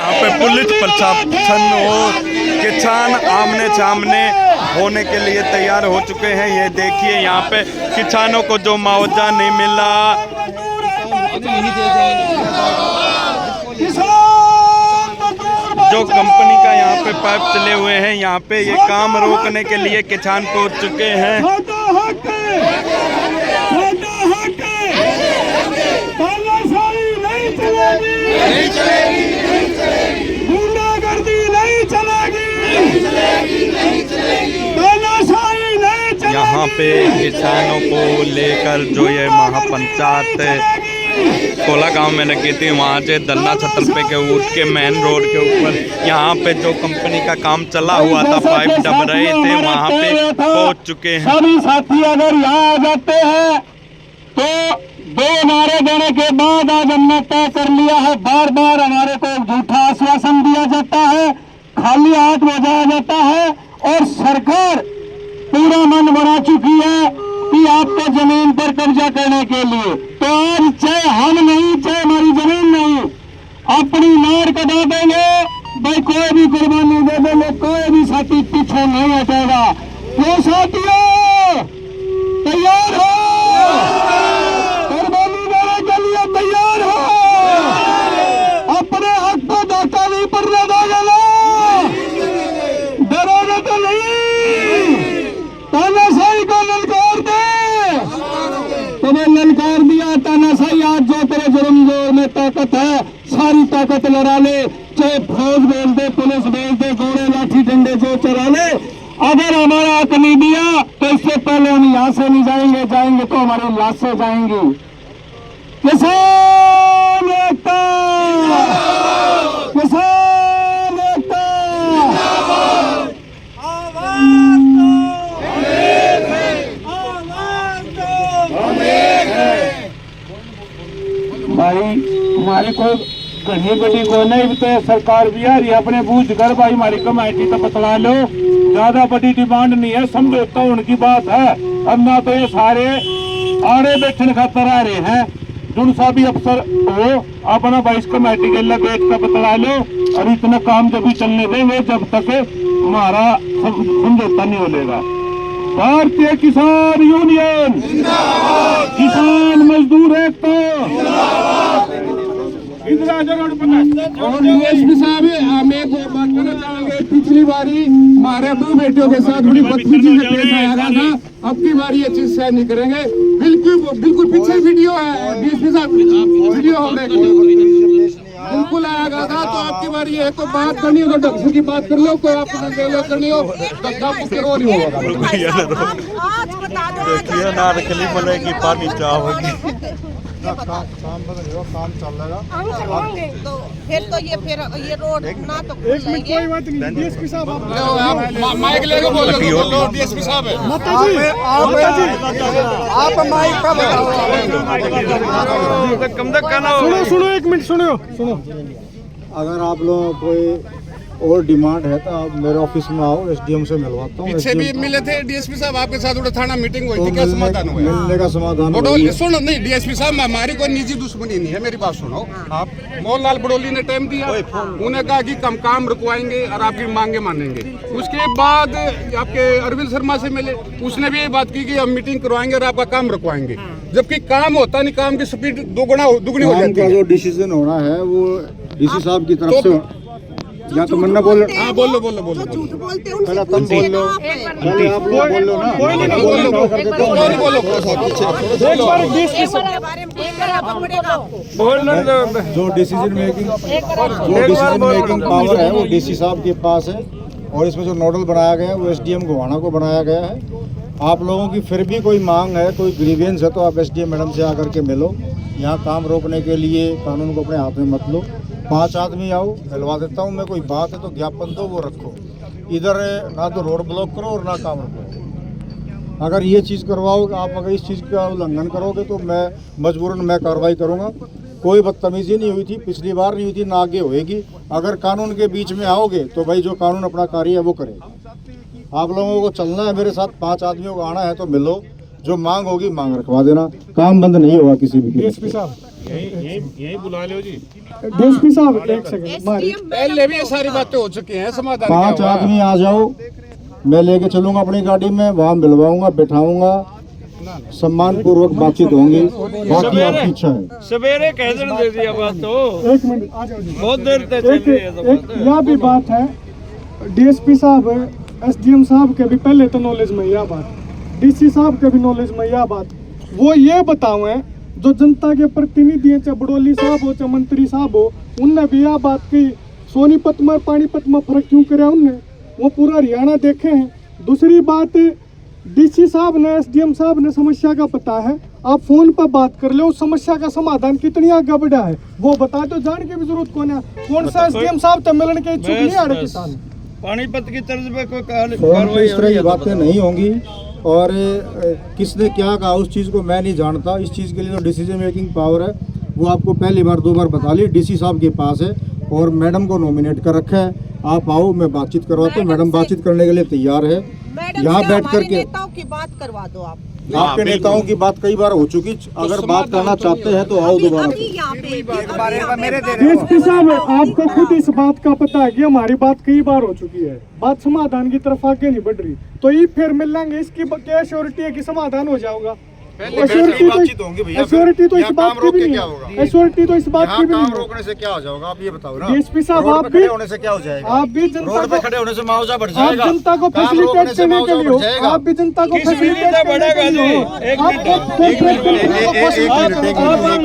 यहाँ पे पुलिस प्रशासन और किसान आमने सामने होने के लिए तैयार हो चुके हैं। ये देखिए यहाँ पे किसानों को जो मुआवजा नहीं मिला, जो कंपनी का यहाँ पे पाइप चले हुए हैं, यहाँ पे ये काम रोकने के लिए किसान पहुँच चुके हैं। यहाँ पे किसानों को लेकर जो ये महापंचायत कोला गांव में लगी थी, वहाँ से धरना छतर पे के उठ के मेन रोड के ऊपर यहाँ पे जो कंपनी का काम चला हुआ था, पाइप दब रहे थे, वहाँ पे पहुँच चुके हैं। सभी साथी अगर यहाँ आ जाते हैं तो 2 नारे देने के बाद आज हमने तय कर लिया है, बार बार हमारे को झूठा आश्वासन दिया जाता है, खाली हाथ बजाया जाता है और सरकार पूरा मन बना चुकी है कि आपको जमीन पर कब्जा करने के लिए। तो आज चाहे हम नहीं, चाहे हमारी जमीन नहीं, अपनी नार कटा देंगे भाई, कोई भी कुर्बानी दे देंगे, कोई भी साथी पीछे नहीं हटेगा। तो साथियों तैयार हो, कुर्बानी देने के लिए तैयार हो, अपने हक को धक्का नहीं पड़ने देगा ना, डरोगे तो नहीं। तानाशाही को ललकार दे, तुम्हें ललकार दिया तानाशाही, आज जो तेरे जुर्म में ताकत है सारी ताकत लड़ा ले, चाहे फौज भेज दे, पुलिस भेज दे, घोड़े लाठी डंडे जो चला ले। अगर हमारा हक नहीं दिया तो इससे पहले हम यहाँ से नहीं जाएंगे, जाएंगे तो हमारी लाशें जाएंगी। किसान एकता, किसान एकता, भाई हमारी कोई घनी बड़ी को नहीं, तो सरकार भी आ रही है अपने बूझ कर, भाई हमारी कमेटी तो बतला लो, ज्यादा बड़ी डिमांड नहीं है, समझौता उनकी बात है। अब ना तो ये सारे आड़े बैठने खातर आ रहे हैं, जुन सा भी अफसर हो अपना भाई इस कमेटी के लिए बैठ कर बतला लो, और इतना काम जब भी चलने देंगे जब तक हमारा समझौता नहीं होगा। भारतीय किसान यूनियन, किसान मजदूर एकता। और डीएसपी साहब, हम एक बात करना चाहेंगे, पिछली बारी हमारे 2 बेटियों के साथ बड़ी बदतमीजी से पेश आया था, अब की बारी ये चीज सहन नहीं करेंगे। बिल्कुल पीछे वीडियो है, डीएसपी साहब वीडियो हो बिल्कुल आएगा था, तो आपकी बारी है तो बात करनी हो तो ढंग की बात कर लो, कोई आपको करनी हो तो नहीं होगा। देखिए नारकली मिलेगी, पानी चाहोगी, काम चल रहा है तो फिर ये रोड ना तो एक मिनट, कोई बात नहीं। डीएसपी साहब आप माइक लेके बोलो, डीएसपी साहब है, आप माइक का सुनो 1 मिनट, सुनो। अगर आप लोगों को कोई और डिमांड है तो आप मेरे ऑफिस में आओ, एसडीएम से मिलवाता हूँ। पीछे भी मिले थे डीएसपी साहब आपके साथ, उधर थाना मीटिंग हुई थी, क्या समाधान हुआ? मिलने का समाधान सुनो, नहीं डीएसपी साहब, हमारी कोई निजी दुश्मनी नहीं है, मेरी बात सुनो। आप मोहनलाल बड़ोली ने टाइम दिया, उन्हें कहा कि कम काम रुकवाएंगे और आपकी मांगे मानेंगे। उसके बाद आपके अरविंद शर्मा से मिले, उसने भी ये बात की कि हम मीटिंग करवाएंगे और आपका काम रुकवाएंगे, जबकि काम होता नहीं, काम की स्पीड दुगनी हो जाती है। जो डिसीजन होना है वो डीसी साहब की तरफ से, या तो मन्ना बोल, हाँ बोलो, झूठ बोलते हैं पहले तुम बोल लो, पहले आप लोग बोल लो ना, जो डिसीजन मेकिंग पावर है वो डीसी साहब के पास है, और इसमें जो नोडल बनाया गया है वो एसडीएम गोहाना को बनाया गया है। आप लोगों की फिर भी कोई मांग है, कोई ग्रीवेंस है, तो आप एसडीएम मैडम से आकर के मिलो। यहाँ काम रोकने के लिए कानून को अपने हाथ में मत लो, 5 आदमी आओ, मिलवा देता हूँ मैं। कोई बात है तो ज्ञापन दो, वो रखो, इधर ना तो रोड ब्लॉक करो और ना काम रुको। अगर ये चीज़ करवाओगे आप, अगर इस चीज़ का उल्लंघन करोगे तो मैं मजबूरन मैं कार्रवाई करूँगा। कोई बदतमीजी नहीं हुई थी, पिछली बार नहीं हुई थी, ना आगे होएगी। अगर कानून के बीच में आओगे तो भाई जो कानून अपना कार्य है वो करे। आप लोगों को चलना है मेरे साथ, 5 आदमियों को आना है तो मिलो, जो मांग होगी मांग रखवा देना, काम बंद नहीं होगा किसी भी। डीएसपी साहब यही बुला लो जी। डीएसपी साहब एक सेकंड SDM पहले भी ये सारी बातें हो चुकी हैं, समाधान 5 आदमी आ जाओ, मैं लेके चलूंगा अपनी गाड़ी में, वहाँ मिलवाऊंगा, बैठाऊंगा, सम्मान पूर्वक बातचीत होंगी। बाकी आपकी इच्छा है। सवेरे कह दे दिया बात तो, एक मिनट आ जाओ जी। बहुत देर तक एक चल रही है तो एक यह भी बात है, डीएसपी साहब एसडीएम साहब के भी पहले तो नॉलेज में यह बात, डीसी साहब के भी नॉलेज में यह बात, वो ये बतावे जो जनता के प्रतिनिधि हैं, चाहे बड़ोली साहब हो चाहे मंत्री साहब हो, उनने भी यह बात की सोनीपत में पानीपत में फर्क क्यों करे, उनने वो पूरा हरियाणा देखे हैं। दूसरी बात, डीसी साहब ने एसडीएम साहब ने समस्या का पता है, आप फोन पर बात कर लो, उस समस्या का समाधान कितनी आगे बढ़ा है वो बता दो, जान के भी जरूरत कौन है, कौन सा एसडीएम साहब तो मिलने के इच्छुक नहीं आ रहे किसान। पानीपत की तर्ज पे कोई फोन पे इस तरह की बातें नहीं होंगी, और किसने क्या कहा उस चीज़ को मैं नहीं जानता। इस चीज़ के लिए जो डिसीजन मेकिंग पावर है वो आपको पहली बार 2 बार बता ली, डीसी साहब के पास है, और मैडम को नॉमिनेट कर रखा है। आप आओ, मैं बातचीत करवाता हूँ, मैडम बातचीत करने के लिए तैयार है। मैडम यहाँ से बैठ हमारे करके नेताओं की बात करवा दो आप। आपके नेताओं की बात कई बार हो चुकी, अगर बात करना चाहते हैं तो आओ दोबारा। अभी यहाँ पे डीएसपी साहब आपको खुद इस बात का पता है कि हमारी बात कई बार हो चुकी है, बात समाधान की तरफ आगे नहीं बढ़ रही, तो ये फिर मिल लेंगे, इसकी क्या श्योरिटी है कि समाधान हो जाएगा? एश्योरिटी तो इस बात की भी नहीं है, एश्योरिटी तो इस बात की भी नहीं है। रोकने से क्या हो जाएगा आप ये बताओ ना। डीएसपी साहब आप भी होने से क्या हो जाएगा? आप भी जनता को खड़े होने से मुआवजा बढ़ आप जनता को फैसिलिटेट करने के लिए हो, आप भी जनता को फैसिलिटेट करने के लिए हो, आप